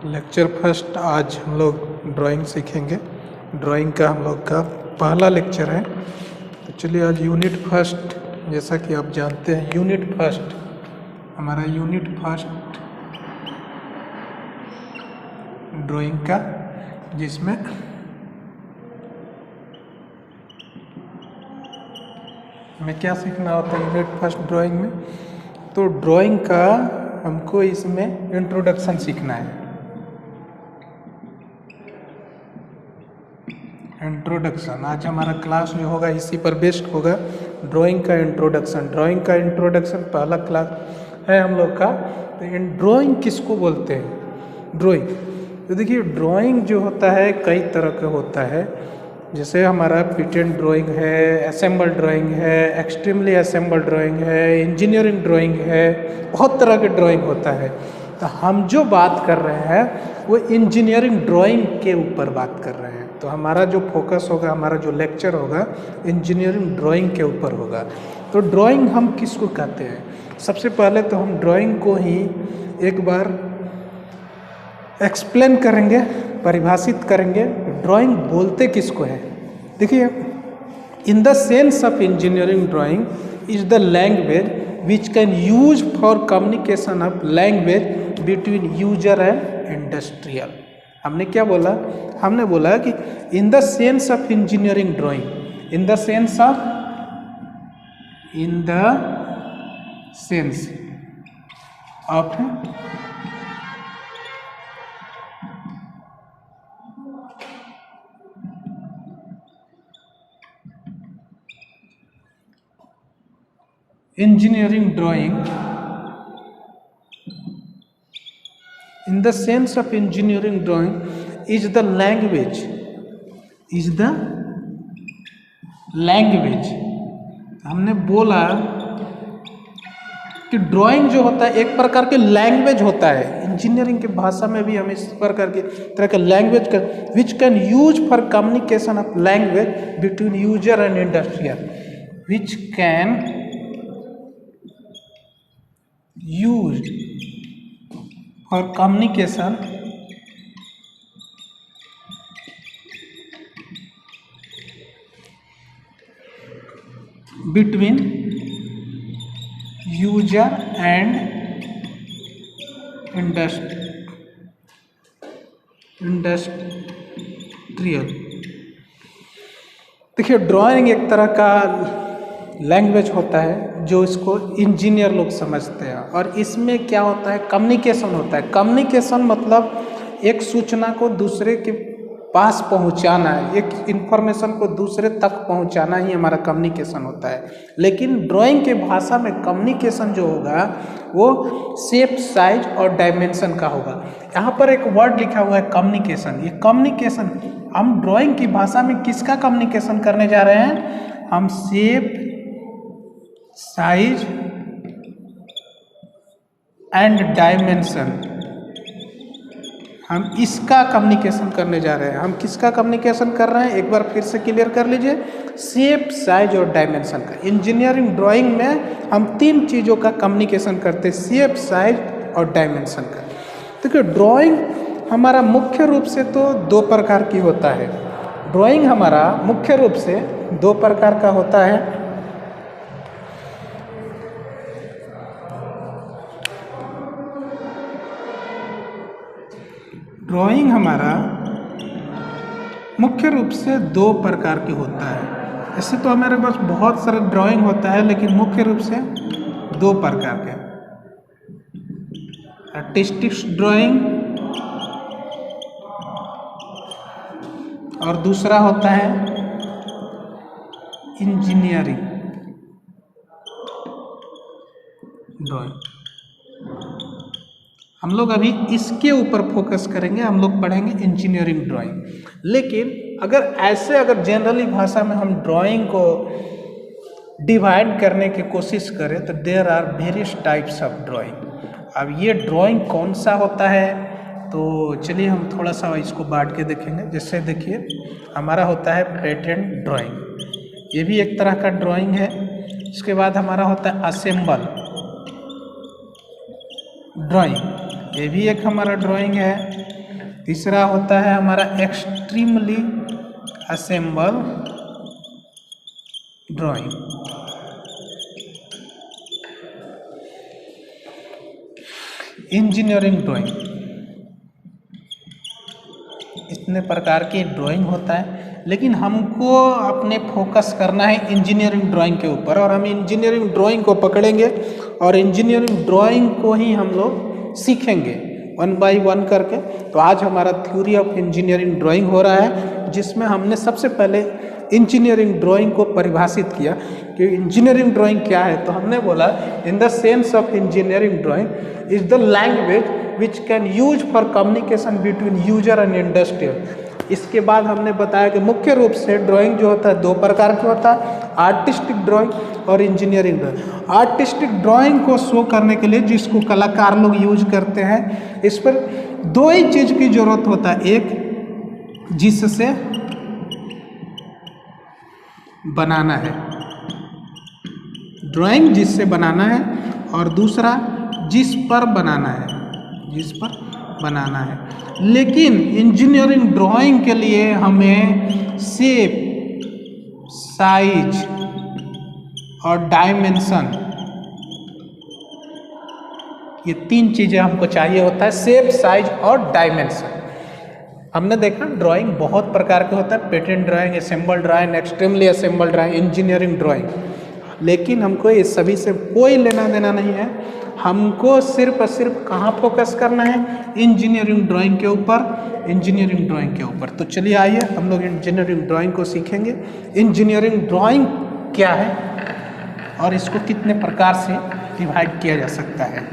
Lecture first आज हम लोग ड्राइंग सीखेंगे। ड्राइंग का हम लोग का पहला लेक्चर है। तो चलिए आज यूनिट फर्स्ट, जैसा कि आप जानते हैं यूनिट फर्स्ट हमारा यूनिट फर्स्ट ड्राइंग का, जिसमें हमें क्या सीखना होता है यूनिट फर्स्ट ड्राइंग में। तो ड्राइंग का हमको इसमें इंट्रोडक्शन सीखना है। इंट्रोडक्शन आज हमारा क्लास जो होगा इसी पर बेस्ड होगा। ड्राइंग का इंट्रोडक्शन, ड्राइंग का इंट्रोडक्शन पहला क्लास है हम लोग का। तो इन ड्राइंग किसको बोलते हैं? ड्राइंग, तो देखिए ड्राइंग जो होता है कई तरह का होता है। जैसे हमारा फिट एंड ड्राइंग है, असेंबल ड्राइंग है, एक्सट्रीमली असेंबल ड्राइंग है, इंजीनियरिंग ड्राइंग है, बहुत तरह के ड्राइंग होता है। तो हम जो बात कर रहे हैं वो इंजीनियरिंग ड्राइंग के ऊपर बात कर रहे हैं। तो हमारा जो फोकस होगा, हमारा जो लेक्चर होगा इंजीनियरिंग ड्राइंग के ऊपर होगा। तो ड्राइंग हम किसको कहते हैं? सबसे पहले तो हम ड्राइंग को ही एक बार एक्सप्लेन करेंगे, परिभाषित करेंगे। ड्राइंग बोलते किसको है? देखिए, in the sense of engineering drawing is the language which can use for communication of language between user and industrial. हमने क्या बोला? हमने बोला कि in the sense of engineering drawing, in the sense of, in the sense of engineering drawing, in the sense of engineering drawing is the language, is the language। हमने बोला कि drawing जो होता है एक प्रकार के लैंग्वेज होता है। इंजीनियरिंग के भाषा में भी हम इस प्रकार के तरह के लैंग्वेज का which can use for communication of language between user and industrial, which can used for communication between user and industrial। देखिए ड्राइंग एक तरह का लैंग्वेज होता है जो इसको इंजीनियर लोग समझते हैं, और इसमें क्या होता है? कम्युनिकेशन होता है। कम्युनिकेशन मतलब एक सूचना को दूसरे के पास पहुंचाना है, एक इन्फॉर्मेशन को दूसरे तक पहुंचाना ही हमारा कम्युनिकेशन होता है। लेकिन ड्राइंग के भाषा में कम्युनिकेशन जो होगा वो शेप, साइज और डायमेंशन का होगा। यहाँ पर एक वर्ड लिखा हुआ है कम्युनिकेशन। ये कम्युनिकेशन हम ड्राइंग की भाषा में किसका कम्युनिकेशन करने जा रहे हैं? हम शेप, साइज एंड डायमेंशन, हम इसका कम्युनिकेशन करने जा रहे हैं। हम किसका कम्युनिकेशन कर रहे हैं? एक बार फिर से क्लियर कर लीजिए, शेप, साइज और डायमेंशन का। इंजीनियरिंग ड्राइंग में हम तीन चीज़ों का कम्युनिकेशन करते हैं, शेप, साइज और डायमेंशन का। देखिए ड्राइंग हमारा मुख्य रूप से तो दो प्रकार की होता है। ड्राइंग हमारा मुख्य रूप से दो प्रकार का होता है। ड्राइंग हमारा मुख्य रूप से दो प्रकार की होता है। ऐसे तो हमारे पास बहुत सारा ड्राइंग होता है, लेकिन मुख्य रूप से दो प्रकार के, आर्टिस्टिक ड्राइंग और दूसरा होता है इंजीनियरिंग ड्राइंग। हम लोग अभी इसके ऊपर फोकस करेंगे, हम लोग पढ़ेंगे इंजीनियरिंग ड्राइंग। लेकिन अगर जनरली भाषा में हम ड्राइंग को डिवाइड करने की कोशिश करें तो there are various types of drawing. अब ये ड्राइंग कौन सा होता है? तो चलिए हम थोड़ा सा इसको बांट के देखेंगे। जैसे देखिए हमारा होता है पेटेंट ड्राइंग, ये भी एक तरह का ड्राइंग है। इसके बाद हमारा होता है असेंबल, ड्राइंग, ये भी एक हमारा ड्राइंग है। तीसरा होता है हमारा extremely assemble drawing. Engineering drawing, इतने प्रकार की ड्राइंग होता है, लेकिन हमको अपने फोकस करना है इंजीनियरिंग ड्राइंग के ऊपर, और हम इंजीनियरिंग ड्राइंग को पकड़ेंगे और इंजीनियरिंग ड्राइंग को ही हम लोग सीखेंगे वन बाय वन करके। तो आज हमारा थ्योरी ऑफ इंजीनियरिंग ड्राइंग हो रहा है, जिसमें हमने सबसे पहले इंजीनियरिंग ड्राइंग को परिभाषित किया कि इंजीनियरिंग ड्राइंग क्या है। तो हमने बोला in the sense of engineering drawing is the language which can use for communication between user and industrial. इसके बाद हमने बताया कि मुख्य रूप से ड्राइंग जो होता है दो प्रकार का होता है, आर्टिस्टिक ड्राइंग और इंजीनियरिंग ड्राइंग। आर्टिस्टिक ड्राइंग को शो करने के लिए जिसको कलाकार लोग यूज करते हैं, इस पर दो ही चीज़ की जरूरत होता है, एक जिससे बनाना है, ड्राइंग जिससे बनाना है, और दूसरा जिस पर बनाना है, जिस पर बनाना है। लेकिन इंजीनियरिंग ड्राइंग के लिए हमें शेप, साइज और डायमेंशन, ये तीन चीज़ें हमको चाहिए होता है, शेप, साइज और डायमेंशन। हमने देखा ड्राइंग बहुत प्रकार के होता है, patent drawing, assemble drawing, extremely assemble drawing, engineering drawing, लेकिन हमको ये सभी से कोई लेना देना नहीं है। हमको सिर्फ और सिर्फ कहाँ फोकस करना है, इंजीनियरिंग ड्राइंग के ऊपर, इंजीनियरिंग ड्राइंग के ऊपर। तो चलिए आइए हम लोग इंजीनियरिंग ड्राइंग को सीखेंगे। इंजीनियरिंग ड्राइंग क्या है और इसको कितने प्रकार से डिवाइड किया जा सकता है,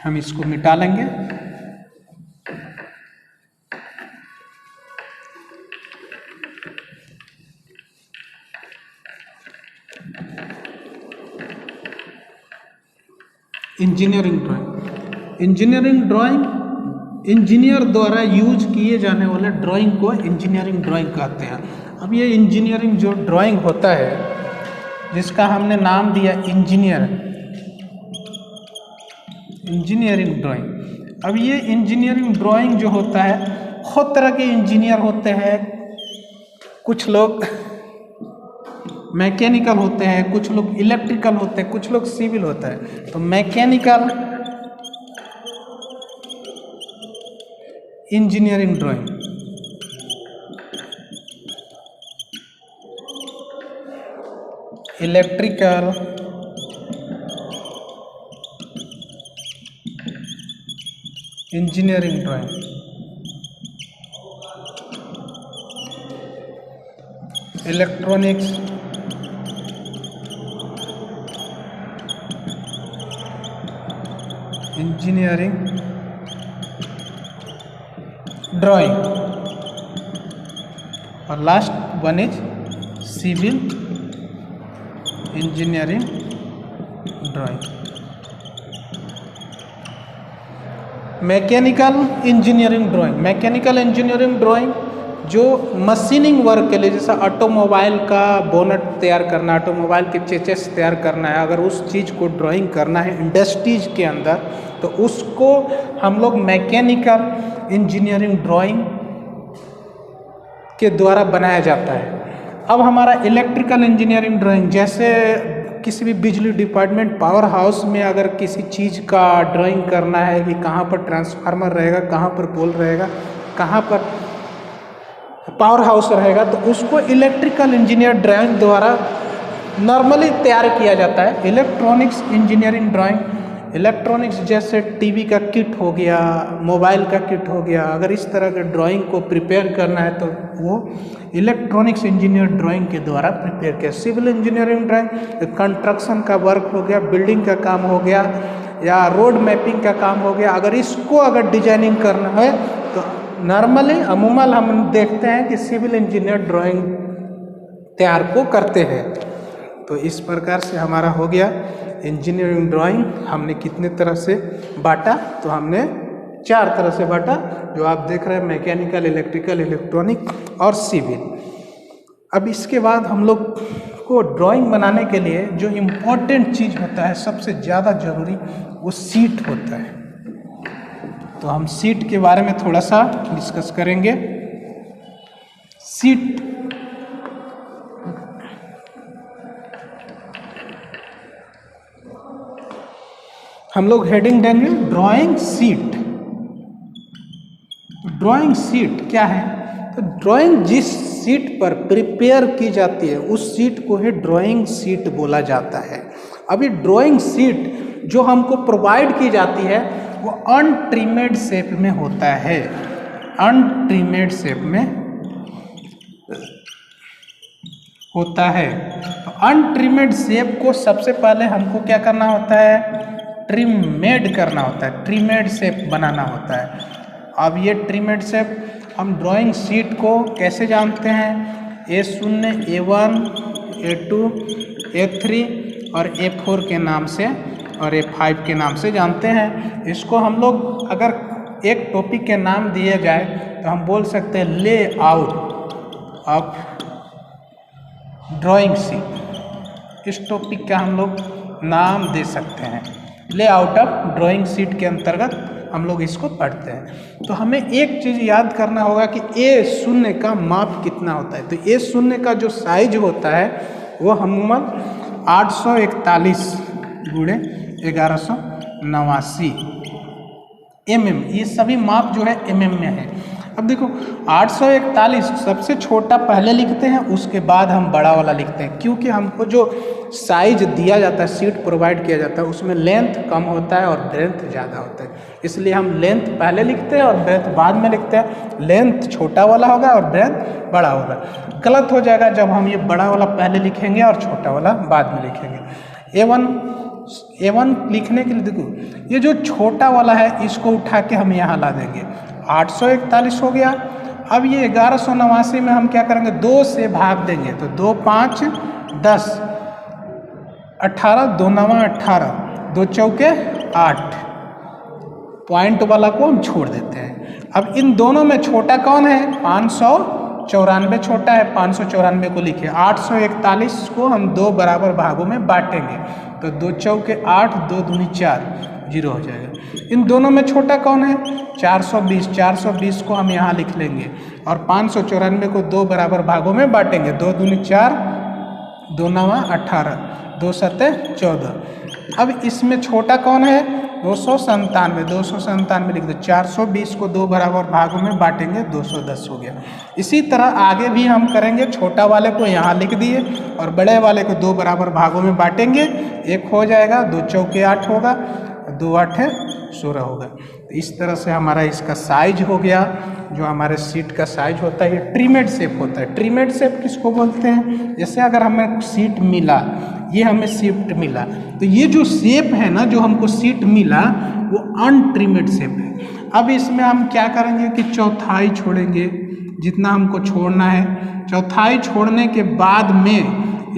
हम इसको मिटा लेंगे। Engineering drawing, engineering drawing engineer द्वारा यूज किए जाने वाले ड्राइंग को इंजीनियरिंग ड्राइंग कहते हैं। अब ये इंजीनियरिंग जो ड्राइंग होता है, जिसका हमने नाम दिया इंजीनियर, इंजीनियरिंग ड्राइंग। अब ये इंजीनियरिंग ड्राइंग जो होता है, बहुत तरह के इंजीनियर होते हैं। कुछ लोग मैकेनिकल होते हैं, कुछ लोग इलेक्ट्रिकल होते हैं, कुछ लोग सिविल होता है। तो mechanical engineering drawing, electrical engineering drawing, electronics engineering drawing, और last one is civil engineering drawing. Mechanical engineering drawing, mechanical engineering drawing जो मशीनिंग वर्क के लिए, जैसा ऑटोमोबाइल का बोनट तैयार करना, ऑटोमोबाइल के चेसिस तैयार करना है, अगर उस चीज़ को ड्राइंग करना है इंडस्ट्रीज के अंदर, तो उसको हम लोग मैकेनिकल इंजीनियरिंग ड्राइंग के द्वारा बनाया जाता है। अब हमारा इलेक्ट्रिकल इंजीनियरिंग ड्राइंग, जैसे किसी भी बिजली डिपार्टमेंट, पावर हाउस में अगर किसी चीज़ का ड्राइंग करना है कि कहाँ पर ट्रांसफार्मर रहेगा, कहाँ पर पोल रहेगा, कहाँ पर पावर हाउस रहेगा, तो उसको इलेक्ट्रिकल इंजीनियर ड्राइंग द्वारा नॉर्मली तैयार किया जाता है। इलेक्ट्रॉनिक्स इंजीनियरिंग ड्राइंग, इलेक्ट्रॉनिक्स जैसे टीवी का किट हो गया, मोबाइल का किट हो गया, अगर इस तरह के ड्राइंग को प्रिपेयर करना है तो वो इलेक्ट्रॉनिक्स इंजीनियर ड्राइंग के द्वारा प्रिपेयर किया। सिविल इंजीनियरिंग ड्राइंग कंस्ट्रक्शन का वर्क हो गया, बिल्डिंग का काम हो गया, या रोड मैपिंग का काम हो गया, अगर इसको अगर डिजाइनिंग करना है तो नॉर्मली अमूमन हम देखते हैं कि सिविल इंजीनियर ड्राइंग तैयार को करते हैं। तो इस प्रकार से हमारा हो गया इंजीनियरिंग ड्राइंग। हमने कितने तरह से बांटा, तो हमने 4 तरह से बांटा, जो आप देख रहे हैं, मैकेनिकल, इलेक्ट्रिकल, इलेक्ट्रॉनिक और सिविल। अब इसके बाद हम लोग इसको ड्राइंग बनाने के लिए जो इम्पोर्टेंट चीज़ होता है, सबसे ज़्यादा ज़रूरी, वो सीट होता है। तो हम सीट के बारे में थोड़ा सा डिस्कस करेंगे। सीट हम लोग हेडिंग देंगे ड्राइंग सीट। ड्राइंग सीट क्या है? तो ड्राइंग जिस सीट पर प्रिपेयर की जाती है उस सीट को ही ड्राइंग सीट बोला जाता है। अभी ड्राइंग सीट जो हमको प्रोवाइड की जाती है वो अनट्रिमेड शेप में होता है। अनट्रिमेड शेप में होता है। तो अनट्रिमेड शेप को सबसे पहले हमको क्या करना होता है? ट्रिमेड करना होता है, ट्रिमेड शेप बनाना होता है। अब ये ट्रिमेड शेप हम ड्राइंग शीट को कैसे जानते हैं? A0, A1, A2, A3 और A4 के नाम से और A5 के नाम से जानते हैं। इसको हम लोग अगर एक टॉपिक के नाम दिए जाए तो हम बोल सकते हैं लेआउट ऑफ ड्राइंग शीट। इस टॉपिक का हम लोग नाम दे सकते हैं। लेआउट ऑफ ड्राइंग शीट के अंतर्गत हम लोग इसको पढ़ते हैं। तो हमें एक चीज़ याद करना होगा कि A0 का माप कितना होता है। तो A0 का जो साइज होता है वो अमूमन 841 गुणे 1189 mm। ये सभी माप जो है mm में है। अब देखो 841 सबसे छोटा पहले लिखते हैं, उसके बाद हम बड़ा वाला लिखते हैं, क्योंकि हमको जो साइज दिया जाता है, सीट प्रोवाइड किया जाता है, उसमें लेंथ कम होता है और ब्रेथ ज़्यादा होता है। इसलिए हम लेंथ पहले लिखते हैं और ब्रेथ बाद में लिखते हैं। लेंथ छोटा वाला होगा और ब्रेथ बड़ा होगा। गलत हो जाएगा जब हम ये बड़ा वाला पहले लिखेंगे और छोटा वाला बाद में लिखेंगे। A1 लिखने के लिए देखो ये जो छोटा वाला है इसको उठा के हम यहाँ ला देंगे। 841 हो गया। अब ये 1189 में हम क्या करेंगे? 2 से भाग देंगे। तो 2 5 10 18 2 9 18 2 चौके 8। पॉइंट वाला को हम छोड़ देते हैं। अब इन दोनों में छोटा कौन है? 594 छोटा है। 594 को लिखे। 841 को हम 2 बराबर भागों में बांटेंगे। तो 2 चौके 8 2 दूनी 4 0 हो जाएगा। इन दोनों में छोटा कौन है? 420। 420 को हम यहाँ लिख लेंगे और 594 को 2 बराबर भागों में बांटेंगे। 2 दूनी 4 2 9 18 2 7 14। अब इसमें छोटा कौन है? 297। 297 लिख दो। 420 को 2 बराबर भागों में बांटेंगे, 210 हो गया। इसी तरह आगे भी हम करेंगे। छोटा वाले को यहाँ लिख दिए और बड़े वाले को 2 बराबर भागों में बांटेंगे, 1 हो जाएगा। 2 चौके 8 होगा, 2 8 16 होगा। तो इस तरह से हमारा इसका साइज हो गया। जो हमारे सीट का साइज होता है ये ट्रिमेड शेप होता है। ट्रिमेड शेप किसको बोलते हैं? जैसे अगर हमें सीट मिला, ये हमें सीट मिला, तो ये जो शेप है ना, जो हमको सीट मिला वो अनट्रिमेड शेप है। अब इसमें हम क्या करेंगे कि चौथाई छोड़ेंगे, जितना हमको छोड़ना है। चौथाई छोड़ने के बाद में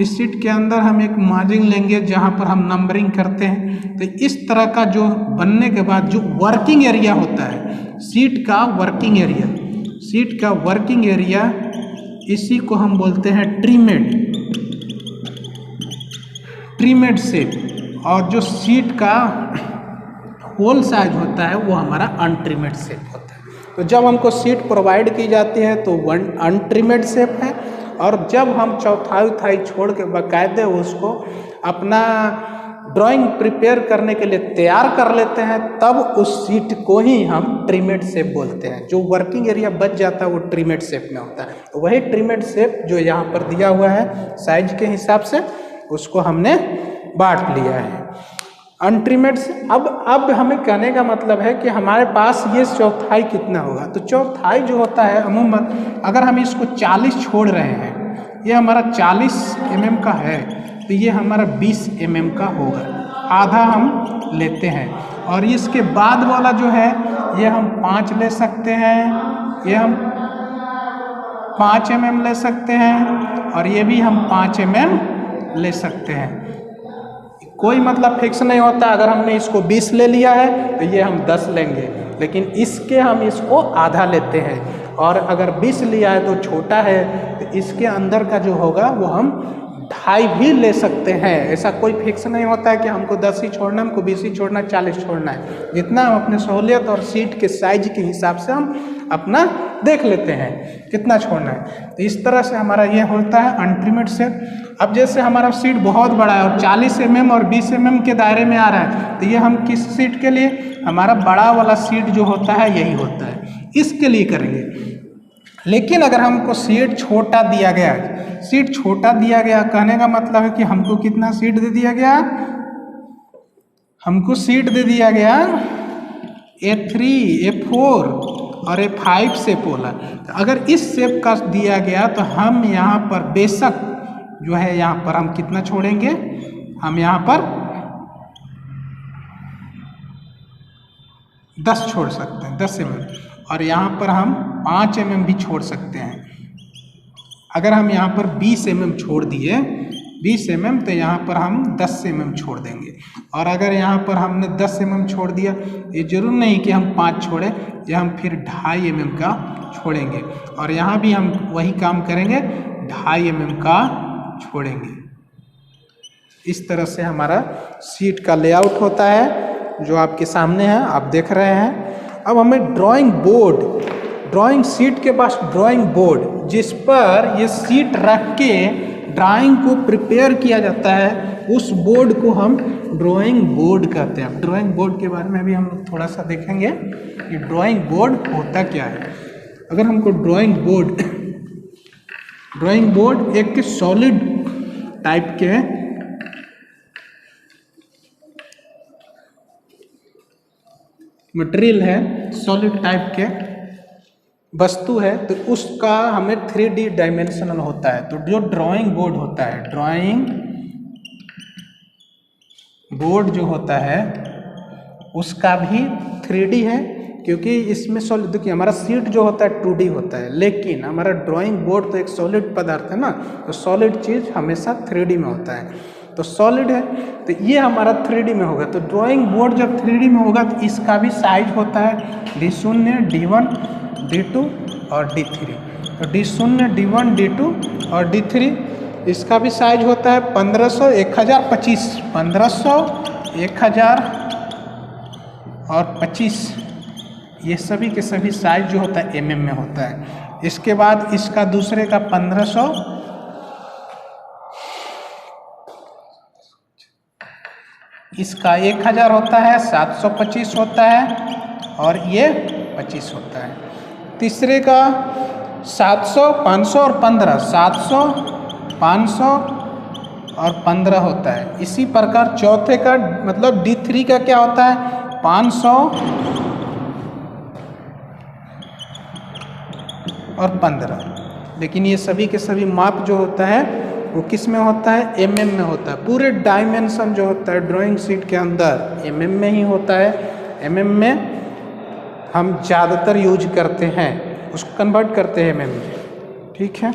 इस सीट के अंदर हम एक मार्जिन लेंगे जहाँ पर हम नंबरिंग करते हैं। तो इस तरह का जो बनने के बाद जो वर्किंग एरिया होता है, सीट का वर्किंग एरिया, सीट का वर्किंग एरिया, इसी को हम बोलते हैं ट्रिमेड शेप। और जो सीट का होल साइज होता है वो हमारा अनट्रिमेड शेप होता है। तो जब हमको सीट प्रोवाइड की जाती है तो वन अनट्रिमेड शेप है, और जब हम चौथाई छोड़ के बाकायदे उसको अपना ड्राइंग प्रिपेयर करने के लिए तैयार कर लेते हैं, तब उस सीट को ही हम ट्रिमेड शेप बोलते हैं। जो वर्किंग एरिया बच जाता है वो ट्रिमेड शेप में होता है। तो वही ट्रिमेड शेप जो यहाँ पर दिया हुआ है साइज के हिसाब से, उसको हमने बांट लिया है। अनट्रिमेड से अब हमें कहने का मतलब है कि हमारे पास ये चौथाई कितना होगा। तो चौथाई जो होता है अमूमन, अगर हम इसको 40 छोड़ रहे हैं, ये हमारा 40 mm का है, तो ये हमारा 20 mm का होगा। आधा हम लेते हैं। और इसके बाद वाला जो है ये हम 5 ले सकते हैं, ये हम 5 mm ले सकते हैं, और ये भी हम 5 mm ले सकते हैं। कोई मतलब फिक्स नहीं होता। अगर हमने इसको 20 ले लिया है तो ये हम 10 लेंगे, लेकिन इसके हम इसको आधा लेते हैं। और अगर 20 लिया है तो छोटा है, तो इसके अंदर का जो होगा वो हम ढाई भी ले सकते हैं। ऐसा कोई फिक्स नहीं होता है कि हमको 10 ही छोड़ना, हमको 20 ही छोड़ना, 40 छोड़ना है। जितना हम अपने सहूलियत और सीट के साइज के हिसाब से हम अपना देख लेते हैं कितना छोड़ना है। तो इस तरह से हमारा ये होता है अनट्रिमेड सेप। अब जैसे हमारा सीट बहुत बड़ा है और 40 mm और 20 mm के दायरे में आ रहा है, तो ये हम किस सीट के लिए, हमारा बड़ा वाला सीट जो होता है यही होता है, इसके लिए करेंगे। लेकिन अगर हमको सीट छोटा दिया गया, सीट छोटा दिया गया कहने का मतलब है कि हमको कितना सीट दे दिया गया, हमको सीट दे दिया गया A3, A4 और A5 शेप वाला। तो अगर इस शेप का दिया गया तो हम यहाँ पर बेशक जो है यहाँ पर हम कितना छोड़ेंगे, हम यहाँ पर 10 छोड़ सकते हैं, 10 mm, और यहाँ पर हम 5 mm भी छोड़ सकते हैं। अगर हम यहाँ पर 20 mm छोड़ दिए, 20 mm, तो यहाँ पर हम 10 mm छोड़ देंगे। और अगर यहाँ पर हमने 10 mm छोड़ दिया, ये जरूर नहीं कि हम 5 छोड़ें, ये हम फिर 2.5 mm का छोड़ेंगे। और यहाँ भी हम वही काम करेंगे, 2.5 mm का छोड़ेंगे। इस तरह से हमारा सीट का लेआउट होता है जो आपके सामने है, आप देख रहे हैं। अब हमें ड्राइंग बोर्ड, ड्राइंग सीट के पास ड्राइंग बोर्ड, जिस पर ये सीट रख के ड्राइंग को प्रिपेयर किया जाता है, उस बोर्ड को हम ड्राइंग बोर्ड कहते हैं। ड्राइंग बोर्ड के बारे में भी हम थोड़ा सा देखेंगे कि ड्राइंग बोर्ड होता क्या है। अगर हमको ड्राइंग बोर्ड एक सॉलिड टाइप के मटेरियल है, सॉलिड टाइप के वस्तु है, तो उसका हमें 3D डायमेंशनल होता है। तो जो ड्राइंग बोर्ड होता है, ड्राइंग बोर्ड जो होता है उसका भी 3D है, क्योंकि इसमें सॉलिड, देखिए हमारा सीट जो होता है 2D होता है, लेकिन हमारा ड्राइंग बोर्ड तो एक सॉलिड पदार्थ है ना, तो सॉलिड चीज़ हमेशा 3D में होता है। तो सॉलिड है तो ये हमारा 3D में होगा। तो ड्राइंग बोर्ड जब 3D में होगा तो इसका भी साइज होता है D0, D1, D2 और D3। तो D0, D1, D2 और D3, इसका भी साइज होता है 1500, 1000, 25, 1500, 1000 और 25। ये सभी के सभी साइज जो होता है mm में होता है। इसके बाद इसका दूसरे का 1500, इसका 1000 होता है, 725 होता है और ये 25 होता है। तीसरे का 700, 500 और 15, 700, 500 और 15 होता है। इसी प्रकार चौथे का मतलब D3 का क्या होता है, 500 और 15। लेकिन ये सभी के सभी माप जो होता है वो किस में होता है, mm में होता है। पूरे डायमेंशन जो होता है ड्राइंग शीट के अंदर mm में ही होता है। mm में हम ज़्यादातर यूज करते हैं, उसको कन्वर्ट करते हैं mm में। ठीक है,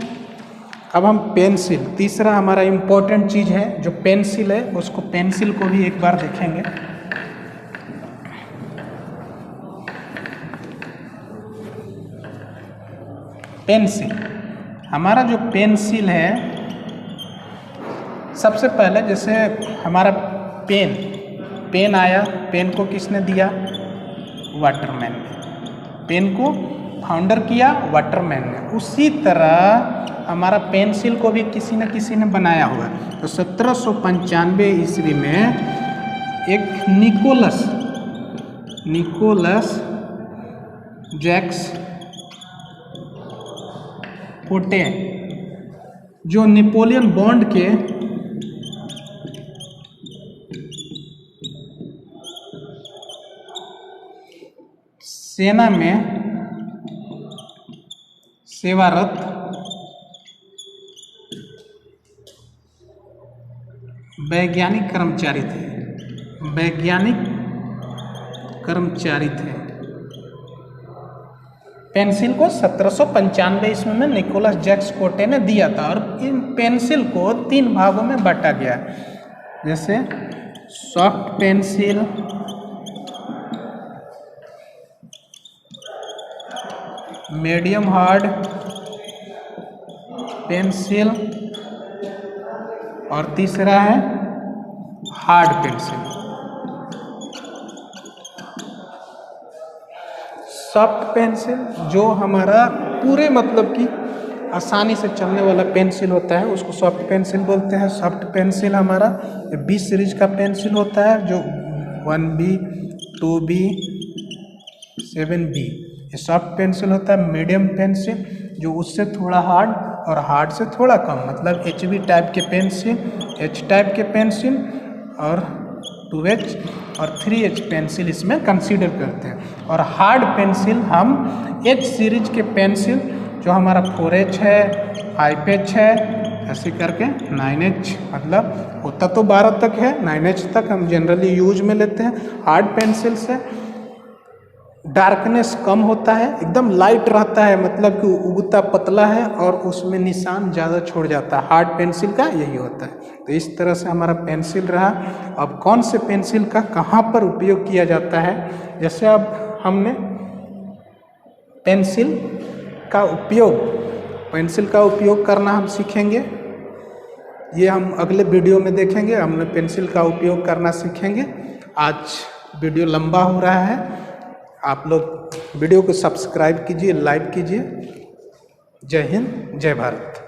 अब हम पेंसिल, तीसरा हमारा इम्पोर्टेंट चीज़ है जो पेंसिल है, उसको पेंसिल को भी एक बार देखेंगे। पेंसिल, हमारा जो पेंसिल है, सबसे पहले जैसे हमारा पेन आया, पेन को किसने दिया, वाटरमैन ने। पेन को फाउंडर किया वाटरमैन ने। उसी तरह हमारा पेंसिल को भी किसी न किसी ने बनाया हुआ। तो 1795 ईस्वी में एक निकोलस जैक्स पोटे, जो नेपोलियन बॉन्ड के सेना में सेवारत वैज्ञानिक कर्मचारी थे। पेंसिल को 1795 ईस्वी में निकोलस जैक्स कोटे ने दिया था और इन पेंसिल को 3 भागों में बांटा गया, जैसे soft pencil, medium hard pencil और तीसरा है हार्ड पेंसिल। सॉफ्ट पेंसिल जो हमारा पूरे मतलब कि आसानी से चलने वाला पेंसिल होता है उसको सॉफ्ट पेंसिल बोलते हैं। सॉफ्ट पेंसिल हमारा 20 सीरीज का पेंसिल होता है जो 1B 2B 7B ये सॉफ्ट पेंसिल होता है। मीडियम पेंसिल जो उससे थोड़ा हार्ड और हार्ड से थोड़ा कम मतलब HB टाइप के पेंसिल, H टाइप के पेंसिल और 2H और 3H पेंसिल इसमें कंसीडर करते हैं। और हार्ड पेंसिल हम H सीरीज के पेंसिल जो हमारा 4H है 5H है ऐसे करके 9H मतलब होता तो 12 तक है 9H तक हम जनरली यूज में लेते हैं। हार्ड पेंसिल से डार्कनेस कम होता है, एकदम लाइट रहता है मतलब कि उगता पतला है और उसमें निशान ज़्यादा छोड़ जाता है। हार्ड पेंसिल का यही होता है। तो इस तरह से हमारा पेंसिल रहा। अब कौन से पेंसिल का कहाँ पर उपयोग किया जाता है, जैसे अब हमने पेंसिल का उपयोग करना हम सीखेंगे, ये हम अगले वीडियो में देखेंगे। हमने पेंसिल का उपयोग करना सीखेंगे। आज वीडियो लंबा हो रहा है, आप लोग वीडियो को सब्सक्राइब कीजिए, लाइक कीजिए। जय हिंद, जय भारत।